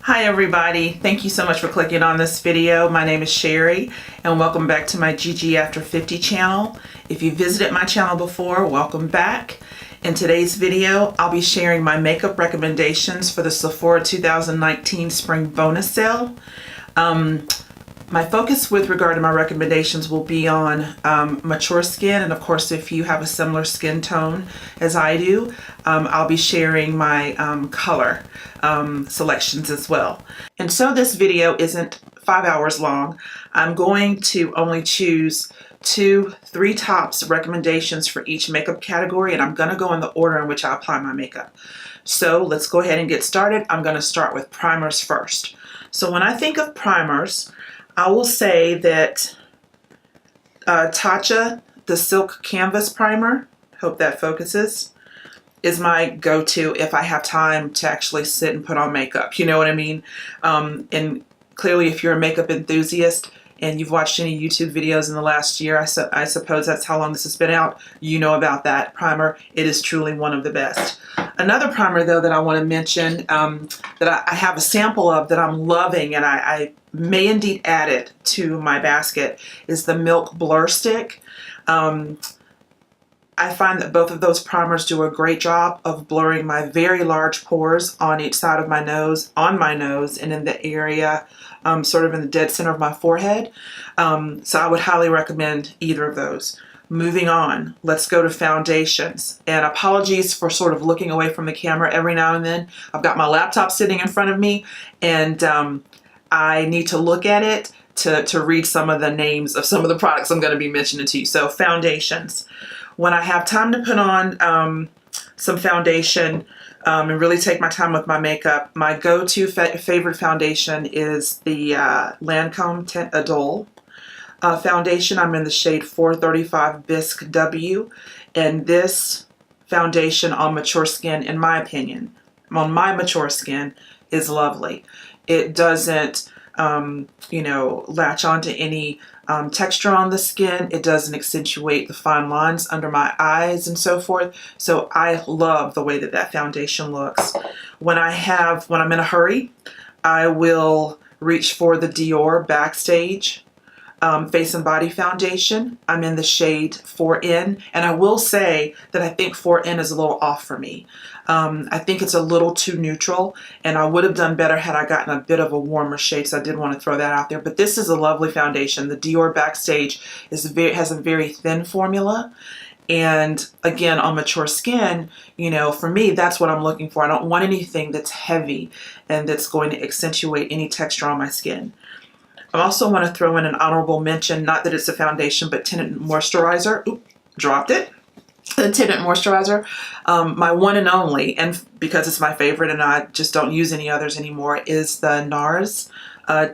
Hi everybody, thank you so much for clicking on this video. My name is Sherry and welcome back to my Gigi After 50 channel. If you visited my channel before, welcome back. In today's video, I'll be sharing my makeup recommendations for the Sephora 2019 Spring Bonus Sale. My focus with regard to my recommendations will be on mature skin, and of course if you have a similar skin tone as I do, I'll be sharing my color selections as well. And so this video isn't 5 hours long. I'm going to only choose 3 tops recommendations for each makeup category, and I'm going to go in the order in which I apply my makeup. So let's go ahead and get started. I'm going to start with primers first. So when I think of primers, I will say that Tatcha, the Silk Canvas Primer, hope that focuses, is my go-to if I have time to actually sit and put on makeup. You know what I mean? And clearly if you're a makeup enthusiast and you've watched any YouTube videos in the last year, I suppose that's how long this has been out, you know about that primer. It is truly one of the best. Another primer though that I want to mention that I have a sample of that I'm loving, and I may indeed add it to my basket, is the Milk Blur Stick. I find that both of those primers do a great job of blurring my very large pores on each side of my nose, on my nose, and in the area sort of in the dead center of my forehead. So I would highly recommend either of those. Moving on, let's go to foundations. And apologies for sort of looking away from the camera every now and then. I've got my laptop sitting in front of me, and I need to look at it to read some of the names of some of the products I'm going to be mentioning to you. So foundations. When I have time to put on some foundation and really take my time with my makeup, my go-to favorite foundation is the Lancome Teint Idole foundation. I'm in the shade 435 Bisque W, and this foundation on mature skin, in my opinion, on my mature skin, is lovely. It doesn't you know, latch onto any texture on the skin. It doesn't accentuate the fine lines under my eyes and so forth. So I love the way that that foundation looks. When I'm in a hurry, I will reach for the Dior Backstage Face and Body Foundation. I'm in the shade 4N, and I will say that I think 4N is a little off for me. I think it's a little too neutral, and I would have done better had I gotten a bit of a warmer shade, so I did want to throw that out there. But this is a lovely foundation. The Dior Backstage has a very thin formula, and again, on mature skin, you know, for me, that's what I'm looking for. I don't want anything that's heavy and that's going to accentuate any texture on my skin. I also want to throw in an honorable mention, not that it's a foundation, but tinted moisturizer. Oop, dropped it. The tinted moisturizer, my one and only, and because it's my favorite and I just don't use any others anymore, is the NARS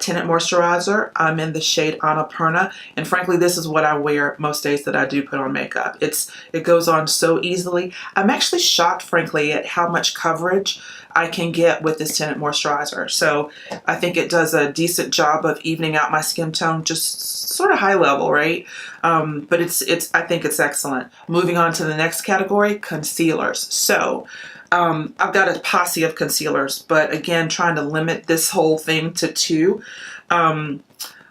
tinted moisturizer. I'm in the shade Annapurna, and frankly this is what I wear most days that I do put on makeup. It goes on so easily. I'm actually shocked, frankly, at how much coverage I can get with this tinted moisturizer. So I think it does a decent job of evening out my skin tone, just sort of high level, right? But I think it's excellent. Moving on to the next category, concealers. So I've got a posse of concealers, but again, trying to limit this whole thing to 2.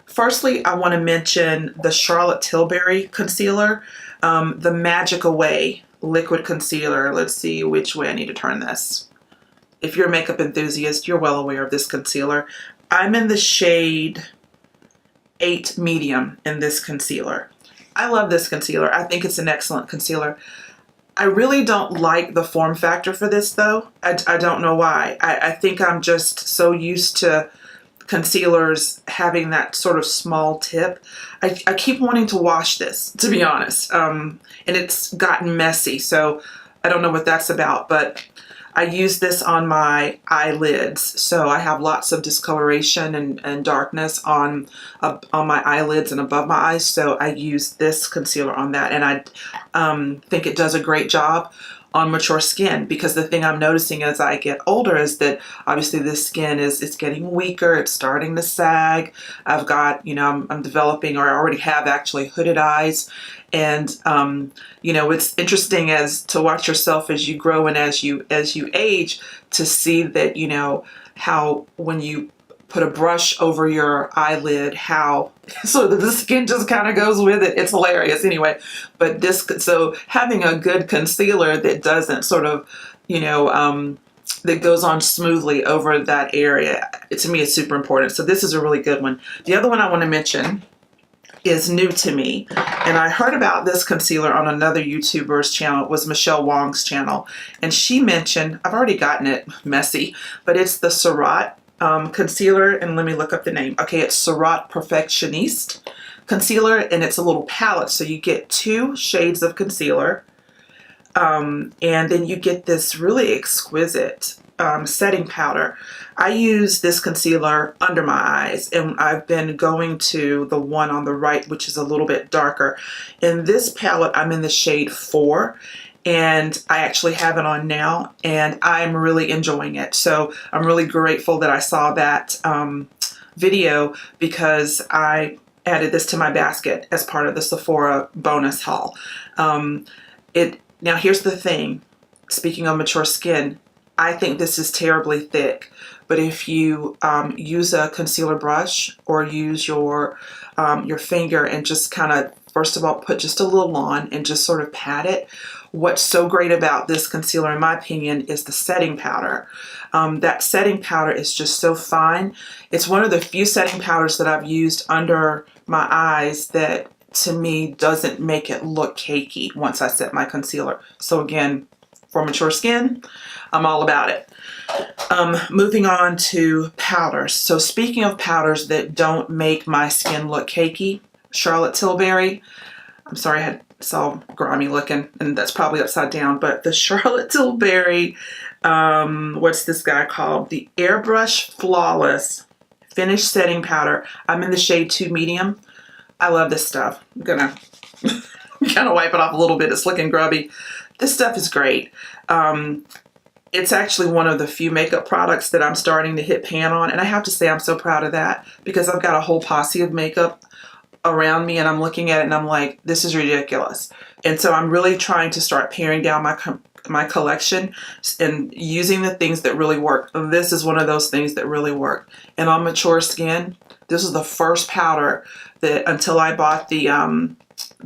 Firstly, I want to mention the Charlotte Tilbury concealer, the Magic Away liquid concealer. Let's see which way I need to turn this. If you're a makeup enthusiast, you're well aware of this concealer. I'm in the shade 8 medium in this concealer. I love this concealer. I think it's an excellent concealer. I really don't like the form factor for this though. I don't know why. I think I'm just so used to concealers having that sort of small tip. I keep wanting to wash this, to be honest. And it's gotten messy, so I don't know what that's about, but I use this on my eyelids, so I have lots of discoloration and darkness on my eyelids and above my eyes, so I use this concealer on that, and I think it does a great job on mature skin, because the thing I'm noticing as I get older is that obviously the skin is getting weaker, it's starting to sag. I've got, I'm developing, or I already have actually, hooded eyes. And it's interesting as to watch yourself as you grow and as you age, to see that, how when you put a brush over your eyelid, how so that the skin just kind of goes with it. It's hilarious anyway. But so having a good concealer that doesn't sort of, that goes on smoothly over that area, to me is super important. So this is a really good one. The other one I want to mention is new to me, and I heard about this concealer on another YouTuber's channel. It was Michelle Wong's channel, and she mentioned, I've already gotten it messy, but it's the Surratt concealer, and let me look up the name. Okay, it's Surratt Perfectioniste concealer, and it's a little palette, so you get 2 shades of concealer, and then you get this really exquisite setting powder. I use this concealer under my eyes, and I've been going to the one on the right, which is a little bit darker. In this palette, I'm in the shade 4, and I actually have it on now, and I'm really enjoying it. So I'm really grateful that I saw that video, because I added this to my basket as part of the Sephora bonus haul. Now here's the thing, speaking of mature skin, I think this is terribly thick, but if you use a concealer brush or use your finger and just kind of, first of all, put just a little on and just sort of pat it. What's so great about this concealer, in my opinion, is the setting powder. That setting powder is just so fine. It's one of the few setting powders that I've used under my eyes that, to me, doesn't make it look cakey once I set my concealer. So again, for mature skin, I'm all about it. Moving on to powders. So speaking of powders that don't make my skin look cakey, Charlotte Tilbury. I'm sorry, it's all grimy looking, and that's probably upside down, but the Charlotte Tilbury, what's this guy called? The Airbrush Flawless Finish Setting Powder. I'm in the shade 2 medium. I love this stuff. I'm gonna kind of wipe it off a little bit. It's looking grubby. This stuff is great. It's actually one of the few makeup products that I'm starting to hit pan on, and I have to say I'm so proud of that, because I've got a whole posse of makeup around me, and I'm looking at it and I'm like, this is ridiculous. And so I'm really trying to start paring down my collection and using the things that really work. This is one of those things that really work. And on mature skin, this is the first powder that, until I bought the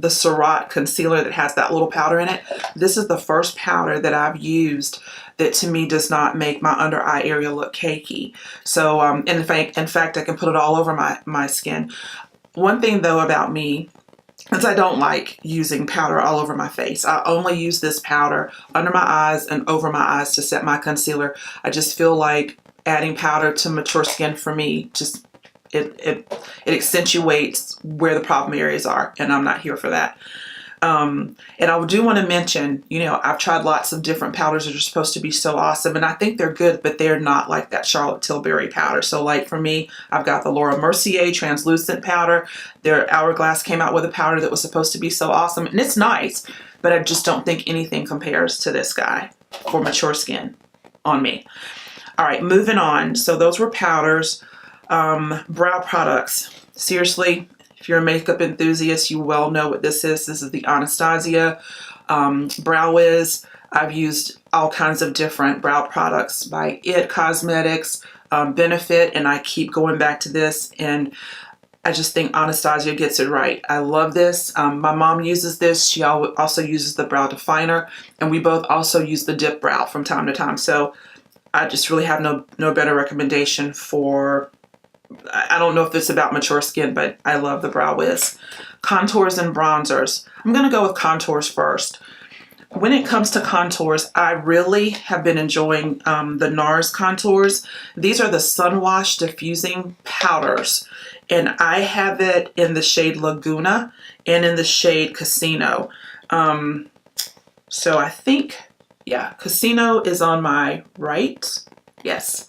Surratt concealer that has that little powder in it, this is the first powder that I've used that, to me, does not make my under eye area look cakey. So in fact, I can put it all over my skin. One thing though about me is I don't like using powder all over my face. I only use this powder under my eyes and over my eyes to set my concealer. I just feel like adding powder to mature skin, for me, just it accentuates where the problem areas are, and I'm not here for that. And I do want to mention, I've tried lots of different powders that are supposed to be so awesome, and I think they're good, but they're not like that Charlotte Tilbury powder. So like for me, I've got the Laura Mercier translucent powder. Their Hourglass came out with a powder that was supposed to be so awesome, and it's nice, but I just don't think anything compares to this guy for mature skin on me. All right, moving on. So those were powders. Brow products. Seriously, if you're a makeup enthusiast, you well know what this is. This is the Anastasia Brow Wiz. I've used all kinds of different brow products by IT Cosmetics, Benefit, and I keep going back to this, and I just think Anastasia gets it right. I love this. My mom uses this. She also uses the brow definer, and we both also use the dip brow from time to time. So I just really have no better recommendation for, I don't know if it's about mature skin, but I love the Brow Wiz. Contours and bronzers. I'm going to go with contours first. When it comes to contours, I really have been enjoying the NARS contours. These are the Sun Wash Diffusing Powders, and I have it in the shade Laguna and in the shade Casino. So I think, yeah, Casino is on my right. Yes.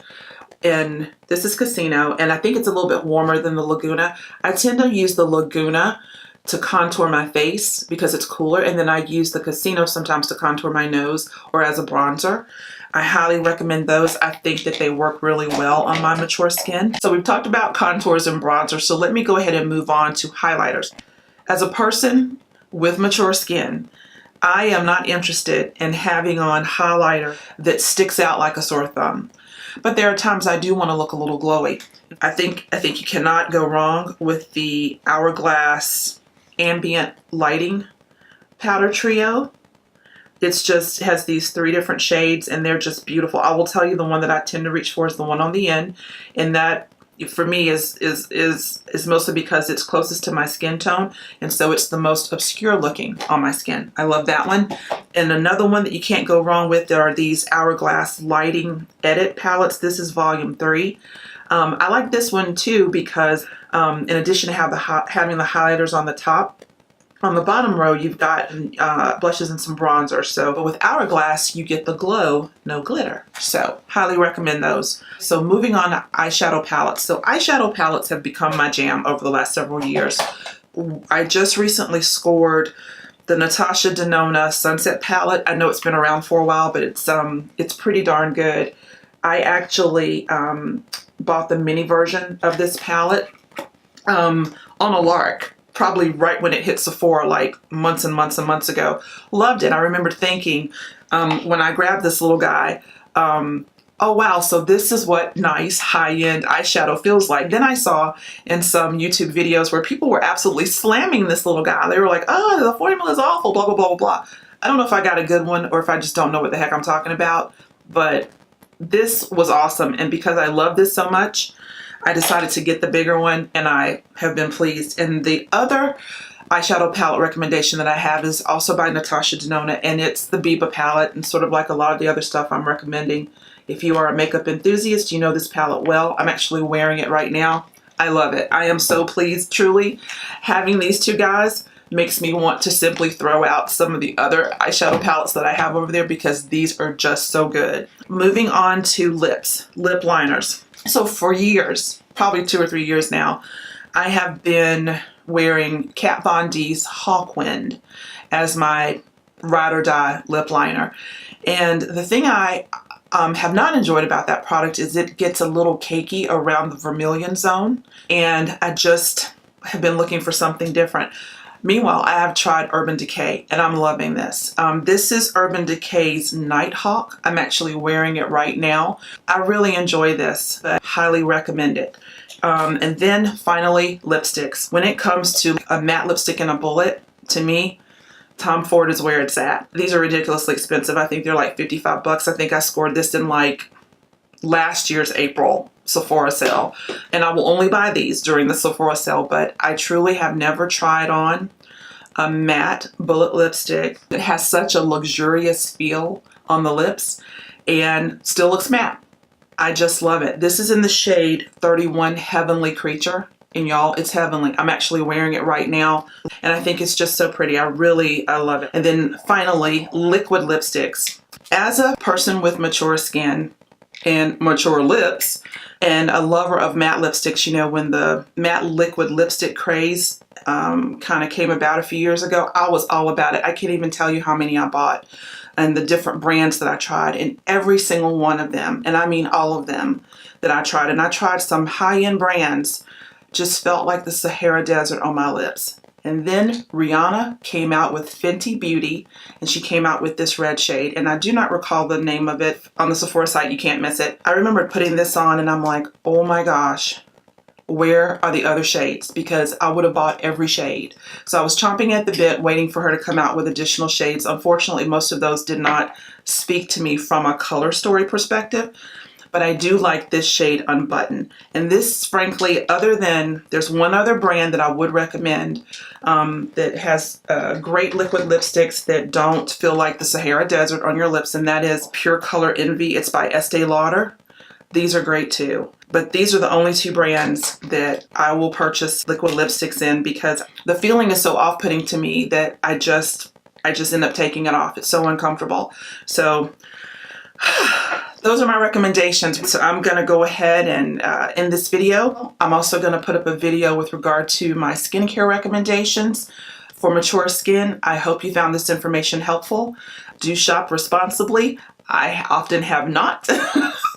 And this is Casino, and I think it's a little bit warmer than the Laguna. I tend to use the Laguna to contour my face because it's cooler, and then I use the Casino sometimes to contour my nose or as a bronzer. I highly recommend those. I think that they work really well on my mature skin. So we've talked about contours and bronzers, so let me go ahead and move on to highlighters. As a person with mature skin, I am not interested in having on highlighter that sticks out like a sore thumb. But there are times I do want to look a little glowy. I think you cannot go wrong with the Hourglass Ambient Lighting Powder Trio. It's just has these 3 different shades and they're just beautiful. I will tell you the one that I tend to reach for is the one on the end, and that for me is mostly because it's closest to my skin tone, and so it's the most obscure looking on my skin. I love that one. And another one that you can't go wrong with, there are these Hourglass Lighting Edit palettes. This is volume 3. I like this one too because in addition to having the highlighters on the top, on the bottom row you've got blushes and some bronzer. So, but with Hourglass you get the glow, no glitter. So highly recommend those. So moving on to eyeshadow palettes. So eyeshadow palettes have become my jam over the last several years. I just recently scored the Natasha Denona Sunset palette. I know it's been around for a while, but it's pretty darn good. I actually bought the mini version of this palette on a lark, probably right when it hit Sephora, like months and months and months ago. Loved it. I remember thinking when I grabbed this little guy, oh wow, so this is what nice high-end eyeshadow feels like. Then I saw in some YouTube videos where people were absolutely slamming this little guy. They were like, oh, the formula is awful, blah, blah, blah, blah, blah. I don't know if I got a good one or if I just don't know what the heck I'm talking about, but this was awesome. And because I love this so much, I decided to get the bigger one, and I have been pleased. And the other eyeshadow palette recommendation that I have is also by Natasha Denona, and it's the Biba palette, and sort of like a lot of the other stuff I'm recommending. If you are a makeup enthusiast, you know this palette well. I'm actually wearing it right now. I love it. I am so pleased, truly. Having these 2 guys makes me want to simply throw out some of the other eyeshadow palettes that I have over there because these are just so good. Moving on to lips, lip liners. So for years, probably 2 or 3 years now, I have been wearing Kat Von D's Hawkwind as my ride or die lip liner. And the thing I have not enjoyed about that product is it gets a little cakey around the vermilion zone, and I just have been looking for something different. Meanwhile, I have tried Urban Decay, and I'm loving this. This is Urban Decay's Nighthawk. I'm actually wearing it right now. I really enjoy this. I highly recommend it. And then finally, lipsticks. When it comes to a matte lipstick and a bullet, to me, Tom Ford is where it's at. These are ridiculously expensive. I think they're like 55 bucks. I think I scored this in like last year's April Sephora sale, and I will only buy these during the Sephora sale, but I truly have never tried on a matte bullet lipstick that has such a luxurious feel on the lips and still looks matte. I just love it. This is in the shade 31 Heavenly Creature, and y'all, it's heavenly. I'm actually wearing it right now, and I think it's just so pretty. I love it. And then finally, liquid lipsticks. As a person with mature skin and mature lips, and a lover of matte lipsticks, you know, when the matte liquid lipstick craze kind of came about a few years ago, I was all about it. I can't even tell you how many I bought and the different brands that I tried, and every single one of them, and I mean all of them that I tried, and I tried some high-end brands, just felt like the Sahara Desert on my lips. And then Rihanna came out with Fenty Beauty, and she came out with this red shade, and I do not recall the name of it. On the Sephora site, you can't miss it. I remember putting this on, and I'm like, oh my gosh, where are the other shades? Because I would have bought every shade. So I was chomping at the bit, waiting for her to come out with additional shades. Unfortunately, most of those did not speak to me from a color story perspective. But I do like this shade Unbutton. And this, frankly, other than, there's one other brand that I would recommend that has great liquid lipsticks that don't feel like the Sahara Desert on your lips, and that is Pure Color Envy. It's by Estee Lauder. These are great too. But these are the only 2 brands that I will purchase liquid lipsticks in because the feeling is so off-putting to me that I just end up taking it off. It's so uncomfortable. So those are my recommendations. So I'm going to go ahead and end this video. I'm also going to put up a video with regard to my skincare recommendations for mature skin. I hope you found this information helpful. Do shop responsibly. I often have not,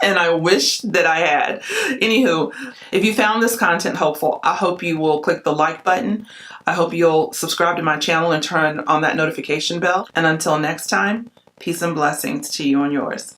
and I wish that I had. Anywho, if you found this content helpful, I hope you will click the like button. I hope you'll subscribe to my channel and turn on that notification bell. And until next time, peace and blessings to you and yours.